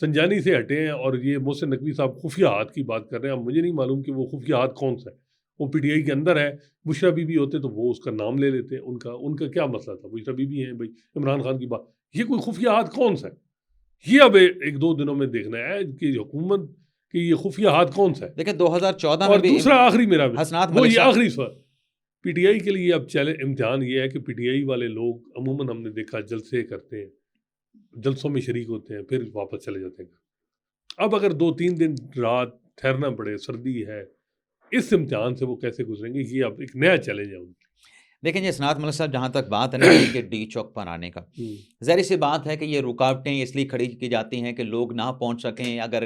سنجانی سے ہٹے ہیں، اور یہ محسن نقوی صاحب خفیہ ہاتھ کی بات کر رہے ہیں. اب مجھے نہیں معلوم کہ وہ خفیہ ہاتھ کون سا ہے. وہ پی ٹی آئی کے اندر ہے. بشرا بی بی ہوتے تو وہ اس کا نام لے لیتے. ان کا کیا مسئلہ تھا؟ بشرا بی بی ہیں بھائی، عمران خان کی بات. یہ کوئی خفیہ ہاتھ کون سا ہے؟ یہ اب ایک دو دنوں میں دیکھنا ہے کہ حکومت کہ یہ خفیہ ہاتھ کون سا ہے. دیکھیں 2014 میں اور بھی دوسرا آخری میرا حسنات وہ ملک یہ صاحب، آخری سوال، پی ٹی آئی کے لیے اب امتحان یہ ہے کہ پی ٹی آئی والے لوگ عموماً ہم نے دیکھا جلسے کرتے ہیں، جلسوں میں شریک ہوتے ہیں، پھر واپس چلے جاتے ہیں. اب اگر 2-3 دن رات ٹھہرنا پڑے، سردی ہے، اس امتحان سے وہ کیسے گزریں گے؟ یہ اب ایک نیا چیلنج ہے ان کے. دیکھیں جی حسنات ملک صاحب، جہاں تک بات ہے نا ان کے ڈی چوک پر آنے کا، ظاہر سی بات ہے کہ یہ رکاوٹیں اس لیے کھڑی کی جاتی ہیں کہ لوگ نہ پہنچ سکیں. اگر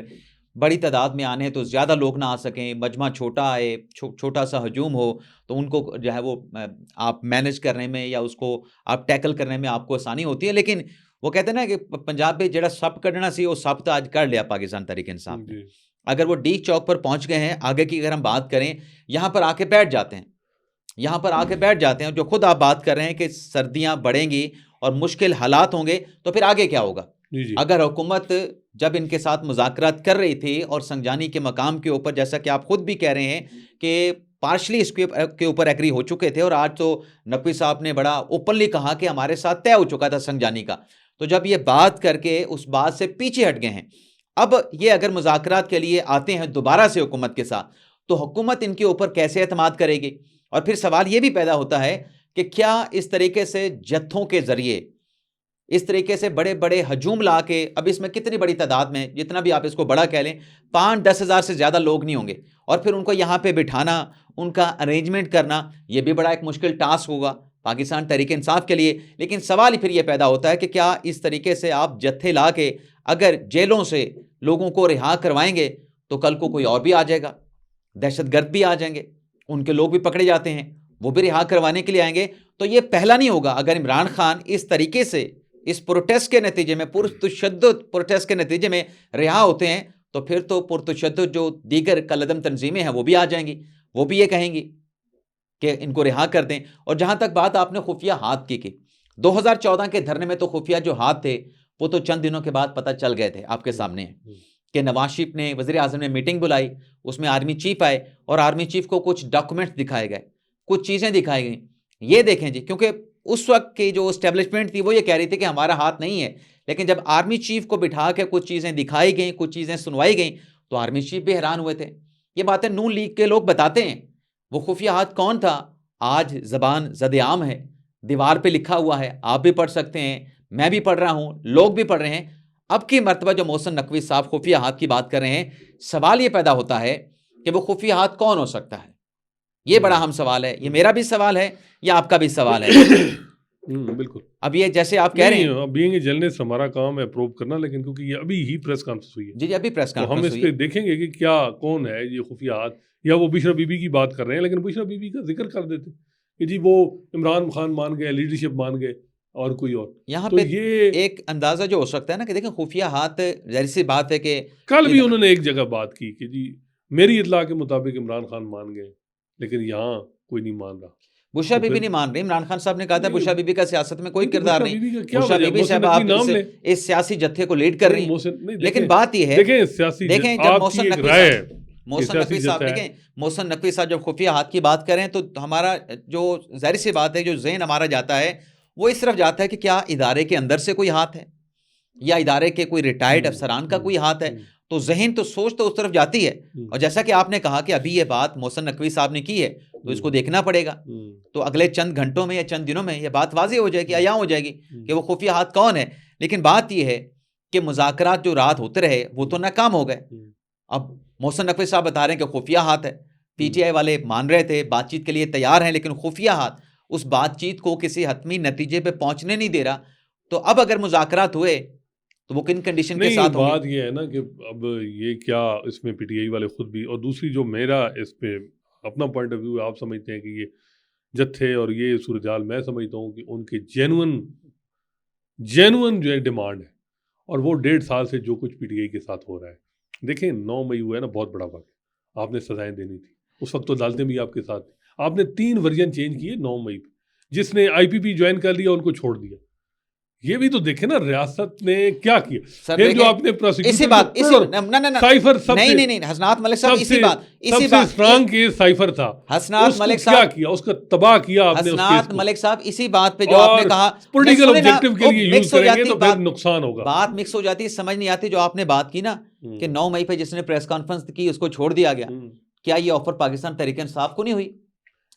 بڑی تعداد میں آنے ہیں تو زیادہ لوگ نہ آ سکیں، مجمع چھوٹا آئے، چھوٹا سا ہجوم ہو تو ان کو جو ہے وہ آپ مینج کرنے میں یا اس کو آپ ٹیکل کرنے میں آپ کو آسانی ہوتی ہے. لیکن وہ کہتے ہیں نا کہ پنجاب میں جڑا سب کڈنا سی وہ سب تو آج کر لیا پاکستان تحریک انصاف نے. اگر وہ ڈی چوک پر پہنچ گئے ہیں، آگے کی اگر ہم بات کریں، یہاں پر آ کے بیٹھ جاتے ہیں، یہاں پر آ کے بیٹھ جاتے ہیں، جو خود آپ بات کر رہے ہیں کہ سردیاں بڑھیں گی اور مشکل حالات ہوں گے، تو پھر آگے کیا ہوگا؟ اگر حکومت جب ان کے ساتھ مذاکرات کر رہی تھی اور سنجانی کے مقام کے اوپر، جیسا کہ آپ خود بھی کہہ رہے ہیں کہ پارشلی اس کے اوپر ایگری ہو چکے تھے، اور آج تو نقوی صاحب نے بڑا اوپنلی کہا کہ ہمارے ساتھ طے ہو چکا تھا سنجانی کا. تو جب یہ بات کر کے اس بات سے پیچھے ہٹ گئے ہیں، اب یہ اگر مذاکرات کے لیے آتے ہیں دوبارہ سے حکومت کے ساتھ، تو حکومت ان کے اوپر کیسے اعتماد کرے گی؟ اور پھر سوال یہ بھی پیدا ہوتا ہے کہ کیا اس طریقے سے جتھوں کے ذریعے، اس طریقے سے بڑے بڑے ہجوم لا کے، اب اس میں کتنی بڑی تعداد میں، جتنا بھی آپ اس کو بڑا کہہ لیں، 5-10 ہزار سے زیادہ لوگ نہیں ہوں گے، اور پھر ان کو یہاں پہ بٹھانا، ان کا ارینجمنٹ کرنا، یہ بھی بڑا ایک مشکل ٹاسک ہوگا پاکستان تحریک انصاف کے لیے. لیکن سوال ہی پھر یہ پیدا ہوتا ہے کہ کیا اس طریقے سے آپ جتھے لا کے اگر جیلوں سے لوگوں کو رہا کروائیں گے تو کل کو کوئی اور بھی آ جائے گا، دہشت گرد بھی آ جائیں گے، ان کے لوگ بھی پکڑے جاتے ہیں، وہ بھی رہا کروانے کے لیے آئیں گے. تو یہ پہلا نہیں ہوگا. اگر عمران خان اس طریقے سے اس پروٹیسٹ کے نتیجے میں، پرتشدد پروٹیسٹ کے نتیجے میں رہا ہوتے ہیں، تو پھر تو پرتشدد جو دیگر کالعدم تنظیمیں ہیں وہ بھی آ جائیں گی، وہ بھی یہ کہیں گی کہ ان کو رہا کر دیں. اور جہاں تک بات آپ نے خفیہ ہاتھ کی 2014 کے دھرنے میں، تو خفیہ جو ہاتھ تھے وہ تو چند دنوں کے بعد پتہ چل گئے تھے، آپ کے سامنے ہیں کہ نواز شریف نے، وزیر اعظم نے میٹنگ بلائی، اس میں آرمی چیف آئے اور آرمی چیف کو کچھ ڈاکومنٹس دکھائے گئے، کچھ چیزیں دکھائی گئیں. یہ دیکھیں جی، کیونکہ اس وقت کی جو اسٹیبلشمنٹ تھی وہ یہ کہہ رہی تھی کہ ہمارا ہاتھ نہیں ہے، لیکن جب آرمی چیف کو بٹھا کے کچھ چیزیں دکھائی گئیں، کچھ چیزیں سنوائی گئیں، تو آرمی چیف بھی حیران ہوئے تھے. یہ باتیں نون لیگ کے لوگ بتاتے ہیں. وہ خفیہ ہاتھ کون تھا؟ آج زبان زد عام ہے، دیوار پہ لکھا ہوا ہے، آپ بھی پڑھ سکتے ہیں، میں بھی پڑھ رہا ہوں، لوگ بھی پڑھ رہے ہیں. اب کی مرتبہ جو محسن نقوی صاحب خفیہ ہاتھ کی بات کر رہے ہیں، سوال یہ پیدا ہوتا ہے کہ وہ خفیہ ہاتھ کون ہو سکتا ہے؟ یہ بڑا اہم سوال ہے. یہ میرا بھی سوال ہے یا آپ کا بھی سوال ہے. بالکل. اب یہ جیسے آپ کہہ رہے ہیں، بینگ اے جرنلسٹ ہمارا کام ہے پروب کرنا، لیکن کیونکہ یہ ابھی ہی پریس کانفرنس ہوئی ہے، جی ابھی پریس تو ہم کانفرنس اس ہوئی پہ ہے. دیکھیں گے کہ کیا کون ہے یہ خفیہ ہاتھ. یا وہ بشرا بی بی کی بات کر رہے ہیں، لیکن بشرا بی بی کا ذکر کر دیتے کہ جی وہ عمران خان مان گئے، لیڈرشپ مان گئے، اور کوئی اور. یہاں تو پہ یہ ایک اندازہ جو ہو سکتا ہے نا کہ دیکھیں خفیہ ہاتھ، ظاہر سی بات ہے کہ کل بھی انہوں نے ایک جگہ بات کی کہ جی میری اطلاع کے مطابق عمران خان مان گئے، لیکن یہاں کوئی نہیں مان رہا. بشرا بی بی نہیں مان رہی. عمران خان صاحب نے کہا تھا بشرا بی بی کا سیاست میں کوئی کردار نہیں. بشرا بی بی صاحب آپ اس سیاسی جتھے کو لیڈ کر رہی ہیں، لیکن بات یہ ہے، دیکھیں سیاسی دیکھیں جب آپ کی محسن ایک نقوی رائے ہے صاحب، محسن نقوی صاحب دیکھیں، محسن نقوی صاحب جب خفیہ ہاتھ کی بات کریں تو ہمارا جو ظاہر سی بات ہے، جو ذہن ہمارا جاتا ہے وہ اس طرف جاتا ہے کہ کیا ادارے کے اندر سے کوئی ہاتھ ہے یا ادارے کے کوئی ریٹائرڈ افسران کا کوئی ہاتھ ہے. تو ذہن تو سوچ تو اس طرف جاتی ہے. اور جیسا کہ آپ نے کہا کہ ابھی یہ بات محسن نقوی صاحب نے کی ہے تو اس کو دیکھنا پڑے گا. تو اگلے چند گھنٹوں میں یا چند دنوں میں یہ بات واضح ہو جائے گی، عیاں ہو جائے گی کہ وہ خفیہ ہاتھ کون ہے. لیکن بات یہ ہے کہ مذاکرات جو رات ہوتے رہے وہ تو ناکام ہو گئے. اب محسن نقوی صاحب بتا رہے ہیں کہ خفیہ ہاتھ ہے. پی ٹی آئی والے مان رہے تھے، بات چیت کے لیے تیار ہیں، لیکن خفیہ ہاتھ اس بات چیت کو کسی حتمی نتیجے پہ پہنچنے نہیں دے رہا. تو اب اگر مذاکرات ہوئے تو وہ کن کنڈیشن کے ساتھ ہوں گے؟ بات یہ ہے نا کہ اب یہ کیا اس میں پی ٹی آئی والے خود بھی، اور دوسری جو میرا اس پہ اپنا پوائنٹ آف ویو ہے، آپ سمجھتے ہیں کہ یہ جتھے اور یہ صورتحال، میں سمجھتا ہوں کہ ان کے جینون جو ہے ڈیمانڈ ہے، اور وہ 1.5 سال سے جو کچھ پی ٹی آئی کے ساتھ ہو رہا ہے. دیکھیں 9 مئی ہوا ہے نا، بہت بڑا وقت. آپ نے سزائیں دینی تھی اس وقت، تو عدالتیں بھی آپ کے ساتھ تھیں. آپ نے 3 ورژن چینج کیے 9 مئی پہ. جس نے آئی پی پی جوائن کر لیا ان کو چھوڑ دیا. یہ بھی تو دیکھیں نا ریاست نے کیا کیا. سر پھر جو دیکھیں، آپ نے اسی بات سائفر نہیں حسنات ملک صاحب اسی بات اسٹرانگ کیس سائفر تھا. حسنات ملک کیا صاحب کیا اس کا تباہ کیا آپ نے. حسنات ملک صاحب اسی بات پہ جو آپ نے کہا پولیٹیکل آبجیکٹو کے لیے یوز کریں گے تو پھر نقصان ہوگا. بات مکس ہو جاتی ہے, سمجھ نہیں آتی. جو آپ نے بات کی نا کہ 9 مئی پہ جس نے پریس کانفرنس کی اس کو چھوڑ دیا گیا, کیا یہ آفر پاکستان تحریک انصاف کو نہیں ہوئی؟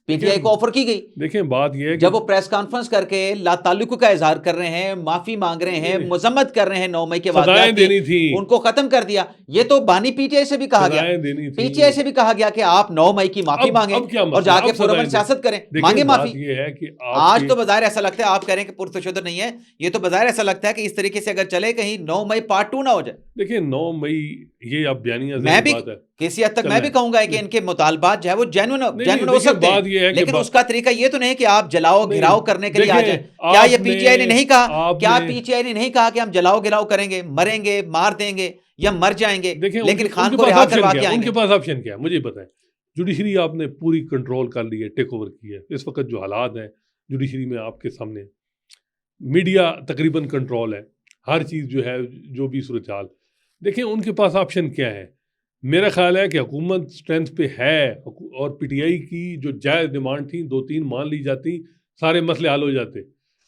پی ٹی آئی کو آفر کی گئی. دیکھیں بات یہ ہے جب وہ پریس کانفرنس کر کے لا تعلق کا اظہار کر رہے ہیں, معافی مانگ رہے ہیں, مذمت کر رہے ہیں 9 مئی کے واقعات کی, ان کو ختم کر دیا. یہ تو بانی پی ٹی آئی سے بھی کہا گیا, پی ٹی آئی سے بھی کہا گیا کہ آپ 9 مئی کی معافی مانگیں اور جا کے پرامن سیاست کریں, مانگیں معافی. یہ ہے کہ آج تو بظاہر ایسا لگتا ہے, آپ کہہ رہے ہیں کہ پرتشدد نہیں ہے, یہ تو بظاہر ایسا لگتا ہے کہ اس طریقے سے اگر چلے کہیں 9 مئی پارٹ 2 نہ ہو جائے. دیکھیں 9 مئی یہ اب بیانیہ میں بھی کسی حد تک میں بھی کہوں گا کہ ان کے مطالبات جو ہے وہ جینوئن ہو سکتے ہیں, لیکن اس کا طریقہ یہ تو نہیں کہ آپ جلاؤ گھراؤ کرنے کے لیے آ جائیں. کیا یہ پی ٹی آئی نے نہیں کہا, کیا پی ٹی آئی نے نہیں کہا کہ ہم جلاؤ گھراؤ کریں گے, مریں گے, مار دیں گے یا مر جائیں گے, لیکن خان کو رہا کروا کے آئیں گے؟ ان کے پاس آپشن کیا ہے مجھے بتائیں. جوڈیشری آپ نے پوری کنٹرول کر لی ہے, ٹیک اوور کی ہے. اس وقت جو حالات ہیں جوڈیشری میں آپ کے سامنے, میڈیا تقریباً کنٹرول ہے, ہر چیز جو ہے جو بھی صورتحال. دیکھیں ان کے پاس آپشن کیا ہے. میرا خیال ہے کہ حکومت سٹرینتھ پہ ہے, اور پی ٹی آئی کی جو جائز ڈیمانڈ تھیں 2-3 مان لی جاتی, سارے مسئلے حل ہو جاتے.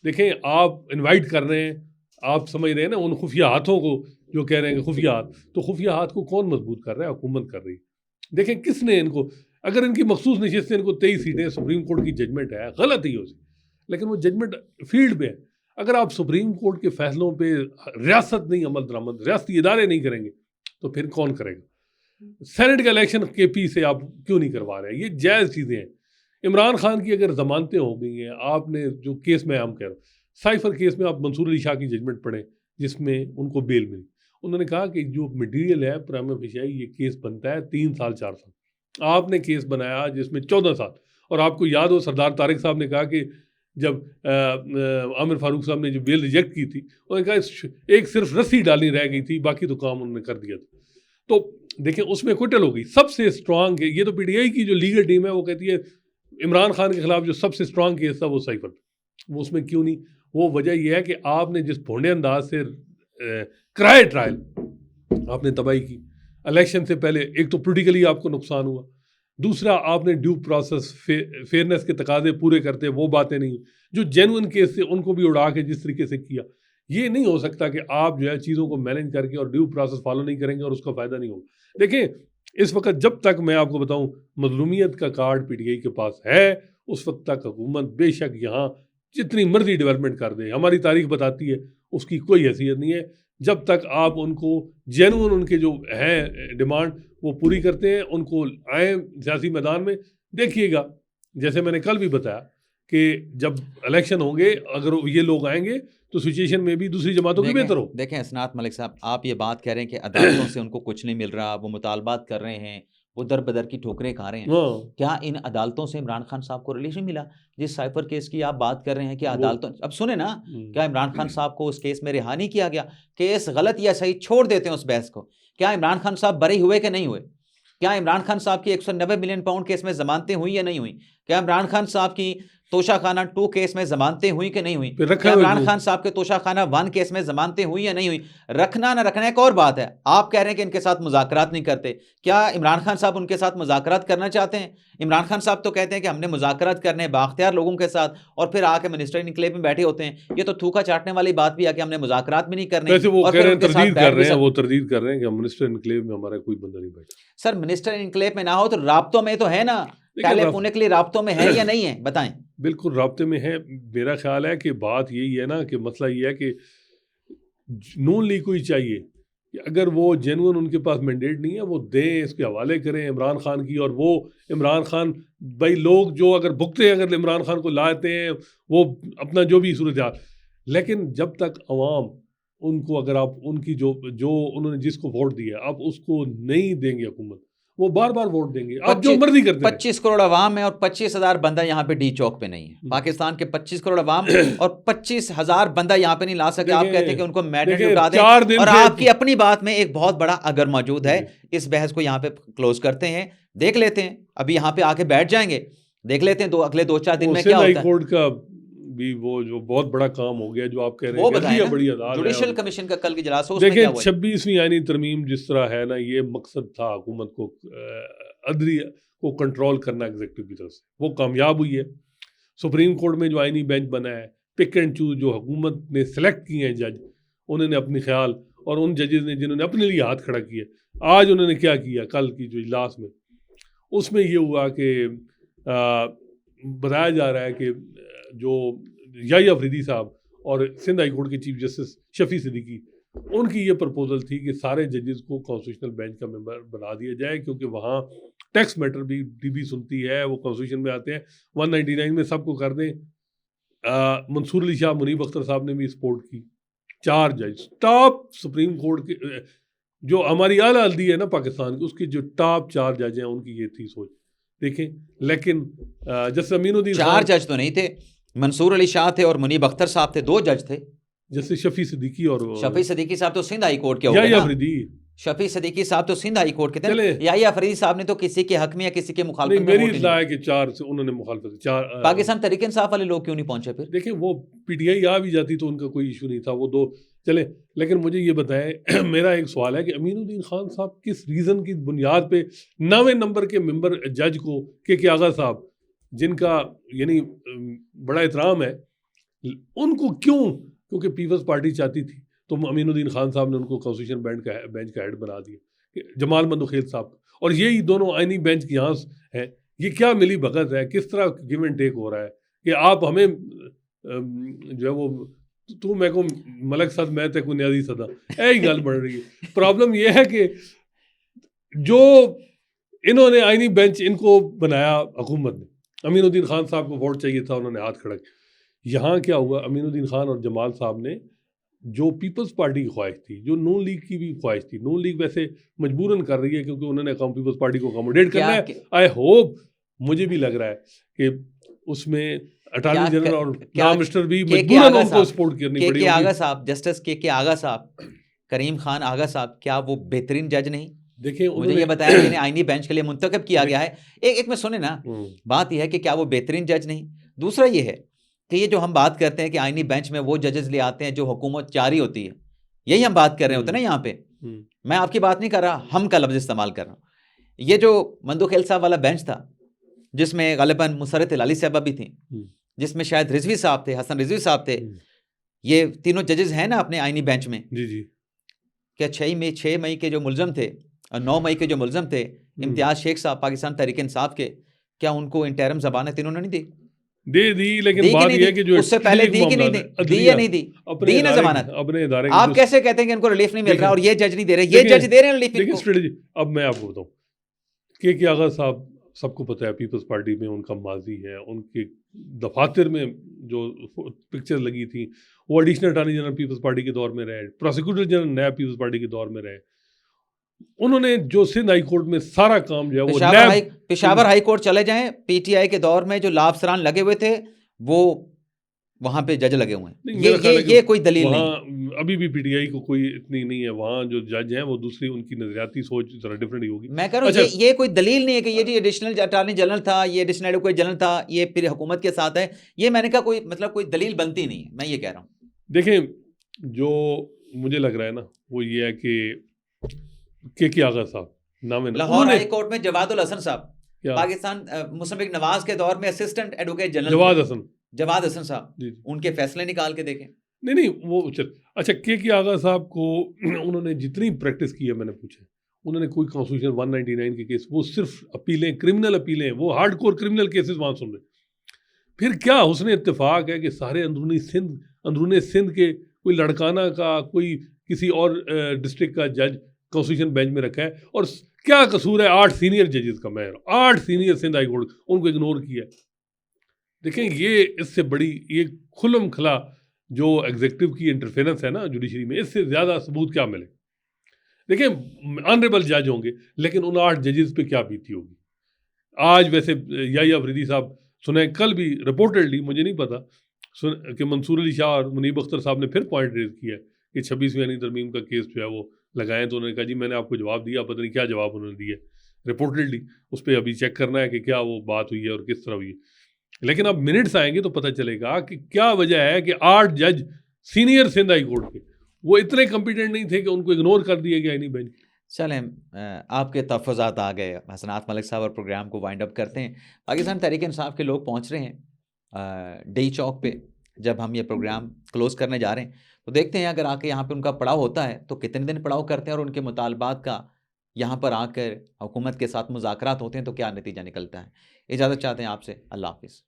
دیکھیں آپ انوائٹ کر رہے ہیں, آپ سمجھ رہے ہیں نا ان خفیہ ہاتھوں کو, جو کہہ رہے ہیں کہ خفیہ ہاتھ, تو خفیہ ہاتھ کو کون مضبوط کر رہا ہے؟ حکومت کر رہی. دیکھیں کس نے ان کو, اگر ان کی مخصوص نشستیں ان کو 23 سیٹیں, سپریم کورٹ کی ججمنٹ ہے, غلط ہی ہو سی, لیکن وہ ججمنٹ فیلڈ پہ ہے. اگر آپ سپریم کورٹ کے فیصلوں پہ ریاست نہیں عمل درآمد, ریاستی ادارے نہیں کریں گے تو پھر کون کرے گا؟ سینٹ کا الیکشن کے پی سے آپ کیوں نہیں کروا رہے ہیں؟ یہ جائز چیزیں ہیں. عمران خان کی اگر ضمانتیں ہو گئی ہیں, آپ نے جو کیس میں ہم کہہ رہے ہیں سائفر کیس میں, آپ منصور علی شاہ کی ججمنٹ پڑھیں جس میں ان کو بیل ملی. انہوں نے کہا کہ جو مٹیریل ہے پرائما فیشیائی یہ کیس بنتا ہے 3 سال 4 سال. آپ نے کیس بنایا جس میں 14 سال. اور آپ کو یاد ہو سردار طارق صاحب نے کہا کہ جب عامر فاروق صاحب نے جو بیل ریجیکٹ کی تھی, انہوں نے کہا ایک صرف رسی ڈالنی رہ گئی تھی, باقی تو کام انہوں نے کر دیا تھا. تو دیکھیں اس میں کوئٹل ہو گئی. سب سے اسٹرانگ ہے یہ تو پی ٹی آئی کی جو لیگل ٹیم ہے وہ کہتی ہے عمران خان کے خلاف جو سب سے اسٹرانگ کیس تھا وہ سائفر تھا. وہ اس میں کیوں نہیں؟ وہ وجہ یہ ہے کہ آپ نے جس بھونڈے انداز سے کرائے ٹرائل آپ نے تباہی کی. الیکشن سے پہلے ایک تو پولیٹیکلی آپ کو نقصان ہوا, دوسرا آپ نے ڈیو پروسیس فیئرنیس کے تقاضے پورے کرتے وہ باتیں نہیں ہوئی. جو جینوئن کیس تھے ان کو بھی اڑا کے جس طریقے سے کیا, یہ نہیں ہو سکتا کہ آپ جو ہے چیزوں کو مینیج کر کے اور ڈیو پروسیس فالو نہیں کریں گے اور اس کا فائدہ نہیں ہوگا. دیکھیں اس وقت جب تک میں آپ کو بتاؤں مظلومیت کا کارڈ پی ٹی آئی کے پاس ہے, اس وقت تک حکومت بے شک یہاں جتنی مرضی ڈیولپمنٹ کر دے, ہماری تاریخ بتاتی ہے اس کی کوئی حیثیت نہیں ہے جب تک آپ ان کو جینوئن ان کے جو ہیں ڈیمانڈ وہ پوری کرتے ہیں, ان کو آئیں سیاسی میدان میں. دیکھیے گا جیسے میں نے کل بھی بتایا کہ جب الیکشن ہوں گے اگر یہ لوگ آئیں گے تو سچویشن میں بھی دوسری جماعتوں کی بہتر ہو. دیکھیں حسنات ملک صاحب, آپ یہ بات کہہ رہے ہیں کہ عدالتوں سے ان کو کچھ نہیں مل رہا, وہ مطالبات کر رہے ہیں, وہ در بدر کی ٹھوکریں کھا رہے ہیں. کیا ان عدالتوں سے عمران خان صاحب کو ریلیشن ملا؟ جس سائفر کیس کی آپ بات کر رہے ہیں کہ عدالتوں, اب سنیں نا, کیا عمران خان صاحب کو اس کیس میں رہا نہیں کیا گیا؟ کیس غلط یا صحیح چھوڑ دیتے ہیں اس بحث کو. کیا عمران خان صاحب بری ہوئے کہ نہیں ہوئے؟ کیا عمران خان صاحب کی 190 ملین پاؤنڈ کیس میں ضمانتیں ہوئی یا نہیں ہوئی؟ کیا عمران خان صاحب کی توشہ خانہ 2 کیس میں ضمانتیں ہوئی کہ نہیں ہوئی؟ کیا عمران خان صاحب کے توشہ خانہ 1 کیس میں ضمانتیں ہوئی یا نہیں ہوئی؟ رکھنا نہ رکھنا ایک اور بات ہے. آپ کہہ رہے ہیں کہ ان کے ساتھ مذاکرات نہیں کرتے. کیا عمران خان صاحب ان کے ساتھ مذاکرات کرنا چاہتے ہیں؟ عمران خان صاحب تو کہتے ہیں کہ ہم نے مذاکرات کرنے بااختیار لوگوں کے ساتھ, اور پھر آ کے منسٹر انکلیو میں بیٹھے ہوتے ہیں. یہ تو تھوکا چاٹنے والی بات بھی ہے کہ ہم نے مذاکرات بھی نہیں کرنے. ویسے وہ تردید کر رہے ہیں کہ منسٹر انکلیو میں ہمارا کوئی بندہ نہیں بیٹھا. سر منسٹر انکلیو میں نہ ہو تو رابطوں میں تو ہے نا, ٹیلی پونے کے لیے رابطوں میں ہے یا نہیں ہے؟ بتائیں. بالکل رابطے میں ہے. میرا خیال ہے کہ بات یہی ہے نا کہ مسئلہ یہ ہے کہ نون لیگ کو ہی چاہیے کہ اگر وہ جینوئن ان کے پاس مینڈیٹ نہیں ہے وہ دیں, اس کے حوالے کریں عمران خان کی, اور وہ عمران خان بھائی لوگ جو اگر بھگتے ہیں اگر عمران خان کو لاتے ہیں وہ اپنا جو بھی صورتحال, لیکن جب تک عوام ان کو اگر آپ ان کی جو انہوں نے جس کو ووٹ دیا آپ اس کو نہیں دیں گے, حکومت وہ بار بار ووٹ دیں گے, آپ جو مرضی کرتے ہیں. 25 کروڑ عوام ہے اور 25,000 بندہ یہاں پہ ڈی چوک پہ نہیں ہے. پاکستان کے 25 کروڑ عوام اور 25,000 بندہ یہاں پہ نہیں لا سکے. آپ کہتے ہیں کہ ان کو میڈل لٹا دیں, اور آپ کی اپنی بات میں ایک بہت بڑا اگر موجود ہے. اس بحث کو یہاں پہ کلوز کرتے ہیں, دیکھ لیتے ہیں, ابھی یہاں پہ آ کے بیٹھ جائیں گے, دیکھ لیتے ہیں اگلے 2-4 دن میں کیا ہوتا ہے. کورٹ کا بھی وہ جو بہت بڑا کام ہو گیا جو آپ کہہ رہے وہ ہیں بتائیں نا، بڑی عدالت جوڈیشل کمیشن کا کل کی اجلاس ہو، اس میں دیکھیں کیا ہوا؟ 26ویں آئینی ترمیم جس طرح ہے نا، یہ مقصد تھا حکومت کو عدلیہ کو کنٹرول کرنا ایگزیکٹو کی طرف سے، وہ کامیاب ہوئی ہے. سپریم کورٹ میں جو آئینی بینچ بنا ہے، پک اینڈ چوز جو حکومت نے سلیکٹ کیے ہیں جج، انہوں نے اپنی خیال، اور ان ججز نے جنہوں نے اپنے لیے ہاتھ کھڑا کیا، آج انہوں نے کیا کیا کل کی جو اجلاس میں، اس میں یہ ہوا کہ بتایا جا رہا ہے کہ جو یحییٰ افریدی صاحب اور سندھ ہائی کورٹ کے چیف جسٹس شفیع صدیقی، ان کی یہ پرپوزل تھی کہ سارے ججز کو کانسٹیٹیوشنل بینچ کا ممبر بنا دیا جائے، کیونکہ وہاں ٹیکس میٹر بھی ڈی بی سنتی ہے، وہ کانسٹیٹیوشن میں آتے ہیں، 199 میں سب کو کر دیں. منصور علی شاہ، منیب اختر صاحب نے بھی سپورٹ کی. 4 جج ٹاپ سپریم کورٹ کے جو ہماری اعلیٰ عدلیہ ہے نا پاکستان کی، اس کی جو ٹاپ 4 جج ہیں، ان کی یہ تھی سوچ. دیکھیں لیکن جسٹس امین الدین 4 جج تو نہیں تھے، منصور علی شاہ تھے اور منیب اختر صاحب تھے، 2 جج تھے. جیسے شفیع صدیقی اور شفیع صدیقی صاحب تو سندھ ہائی کورٹ کے ہو گئے یحییٰ نا. افریدی. شفیع صدیقی صاحب تو سندھ ہائی کورٹ کے تھے. چلے یحییٰ افریدی صاحب نے تو کسی کے حق میں یا کسی کے نہیں، مخالفت میں میری ووٹ اطلاع نہیں. ہے کہ 4 سے انہوں نے مخالفت کی. 4 پاکستان تحریک انصاف والے لوگ کیوں نہیں پہنچے پھر؟ دیکھیں وہ پی ٹی آئی آ بھی جاتی تو ان کا کوئی ایشو نہیں تھا، وہ 2 چلے. لیکن مجھے یہ بتائیں، میرا ایک سوال ہے کہ امین الدین خان صاحب کس ریزن کی بنیاد پہ 9ویں نمبر کے ممبر جج کو کے آغا صاحب، جن کا یعنی بڑا احترام ہے، ان کو کیوں، کیونکہ پیپلز پارٹی چاہتی تھی تو امین الدین خان صاحب نے ان کو کانسٹیٹیوشن بینچ کا ہیڈ بنا دیا. جمال مندوخیل صاحب، اور یہی دونوں آئینی بینچ کی یہاں ہیں. یہ کیا ملی بھگت ہے؟ کس طرح گیو اینڈ ٹیک ہو رہا ہے کہ آپ ہمیں جو ہے وہ تو میں کو ملک صد میں تے کو نیازی صدا یہی گل بڑھ رہی ہے. پرابلم یہ ہے کہ جو انہوں نے آئینی بینچ ان کو بنایا حکومت نے، امین الدین خان صاحب کو ووٹ چاہیے تھا، انہوں نے ہاتھ کھڑا کیا. یہاں کیا ہوا، امین الدین خان اور جمال صاحب نے جو پیپلز پارٹی کی خواہش تھی، جو نون لیگ کی بھی خواہش تھی، نون لیگ ویسے مجبوراً کر رہی ہے کیونکہ انہوں نے پیپلز پارٹی کو اکاموڈیٹ کرنا ہے. آئی ہوپ، مجھے بھی لگ رہا ہے کہ اس میں اٹارنی جنرل اور پرائم منسٹر بھی مجبوراً ان کو سپورٹ کرنی پڑی کے ہوگی. آغا صاحب، جسٹس کے آغا صاحب، کریم خان آغا صاحب، کیا وہ بہترین جج نہیں؟ دیکھیں مجھے یہ بتایا کہ انہیں آئینی بینچ کے لیے منتخب کیا گیا ہے. ایک میں سنیں نا، بات یہ ہے کہ کیا وہ بہترین جج نہیں. دوسرا یہ ہے کہ یہ جو ہم بات کرتے ہیں کہ آئینی بینچ میں وہ ججز لے آتے ہیں جو حکومت جاری ہوتی ہے، یہی ہم بات کر رہے ہوتے ہیں نا یہاں پہ. میں آپ کی بات نہیں کر رہا، ہم کا لفظ استعمال کر رہا ہوں. یہ جو مندوخیل صاحب والا بینچ تھا، جس میں غالباً مسرت ہلالی صاحبہ بھی تھیں، جس میں شاید رضوی صاحب تھے، حسن رضوی صاحب تھے، یہ تینوں ججز ہیں نا اپنے آئینی بینچ میں. جی کیا 6 مئی کے جو ملزم تھے اور 9 مئی کے جو ملزم تھے، امتیاز شیخ صاحب پاکستان تحریک انصاف کے، کیا ان کو انٹرم ضمانت انہوں نے نہیں دی؟ دی لیکن بات یہ ہے کہ جو اس سے پہلے دی کہ نہیں دی یا نہیں دی نا ضمانت. اپنے ادارے آپ کیسے کہتے ہیں کہ ان کو ریلیف نہیں مل رہا اور یہ جج نہیں دے رہے؟ یہ جج دے رہے ہیں ریلیف. لیکن اسٹریٹجی اب میں آپ کو بتاؤں کہ آغا صاحب سب کو پتہ ہے پیپلز پارٹی میں ان کا ماضی ہے. ان کے دفاتر میں جو پکچر لگی تھی وہ additional attorney general Peoples Party کے دور میں رہے، پروسیکیوٹر جنرل نیب پیپلز پارٹی کے دور میں رہے. انہوں نے جو سندھ ہائی کورٹ میں سارا کام جو ہے وہ پشاور ہائی کورٹ چلے جائیں، پی ٹی آئی کے دور میں جو لاء افسران لگے ہوئے تھے وہ وہاں پہ جج لگے ہوئے ہیں. یہ کوئی دلیل نہیں. ابھی بھی پی ٹی آئی کو کوئی اتنی نہیں ہے، وہاں جو جج ہیں وہ دوسری ان کی نظریاتی سوچ ذرا ڈفرینٹ ہی ہوگی. میں کہہ رہا ہوں یہ کوئی دلیل نہیں ہے کہ یہ جی ایڈیشنل اٹارنی جنرل تھا، یہ ایڈیشنل ایڈوکیٹ جنرل تھا، یہ پھر حکومت کے ساتھ ہے. یہ میں نے کہا کوئی مطلب کوئی دلیل بنتی نہیں ہے. میں یہ کہہ رہا ہوں. دیکھیں جو مجھے لگ رہا ہے نا وہ یہ ہے کہ آغا صاحب لاہور ہائی کورٹ میں جواد الحسن صاحب، پاکستان مسلم لیگ نواز کے دور میں اسسٹنٹ ایڈوکیٹ جنرل جواد حسن صاحب، ان کے فیصلے نکال کے دیکھیں. نہیں وہ اچھا کے آغا صاحب کو انہوں نے جتنی پریکٹس کی ہے، میں نے پوچھا انہوں نے کوئی کانسٹیٹیوشن 199 کے کیس، وہ صرف اپیلیں، کرمنل اپیلیں، وہ ہارڈ کور کرمنل کیسز وہاں سن رہے. پھر کیا حسن اتفاق ہے کہ سارے اندرون سندھ کے کوئی لڑکانہ کا، کوئی کسی اور ڈسٹرکٹ کا جج کانسٹیٹیوشن بینچ میں رکھا ہے. اور کیا قصور ہے 8 سینئر ججز کا؟ میں 8 سینئر سندھ ہائی کورٹ ان کو اگنور کیا. دیکھیں یہ اس سے بڑی یہ کھلم کھلا جو ایگزیکٹو کی انٹرفیرنس ہے نا جوڈیشری میں، اس سے زیادہ ثبوت کیا ملے؟ دیکھیں آنریبل جج ہوں گے لیکن ان 8 ججز پہ کیا بیتی ہوگی. آج ویسے یحییٰ افریدی صاحب سنیں، کل بھی رپورٹڈلی، مجھے نہیں پتا، کہ منصور علی شاہ اور منیب اختر صاحب نے پھر پوائنٹ ریز کیا کہ 26ویں آئینی ترمیم کا کیس جو ہے وہ لگائیں. تو انہوں نے کہا جی میں نے آپ کو جواب دیا، پتہ نہیں کیا جواب انہوں نے دیا رپورٹڈلی. اس پہ ابھی چیک کرنا ہے کہ کیا وہ بات ہوئی ہے اور کس طرح ہوئی ہے. لیکن اب منٹس آئیں گے تو پتہ چلے گا کہ کیا وجہ ہے کہ 8 جج سینئر سندھ ہائی کورٹ کے وہ اتنے کمپیٹنٹ نہیں تھے کہ ان کو اگنور کر دیا گیا انہی بینچ. چلیں آپ کے تحفظات آ گئے حسنات ملک صاحب، اور پروگرام کو وائنڈ اپ کرتے ہیں. پاکستان تحریک انصاف کے لوگ پہنچ رہے ہیں ڈی چوک پہ. جب ہم یہ پروگرام کلوز کرنے جا رہے ہیں تو دیکھتے ہیں اگر آ کے یہاں پہ ان کا پڑاؤ ہوتا ہے تو کتنے دن پڑاؤ کرتے ہیں، اور ان کے مطالبات کا یہاں پر آ کر حکومت کے ساتھ مذاکرات ہوتے ہیں تو کیا نتیجہ نکلتا ہے. اجازت چاہتے ہیں آپ سے. اللہ حافظ.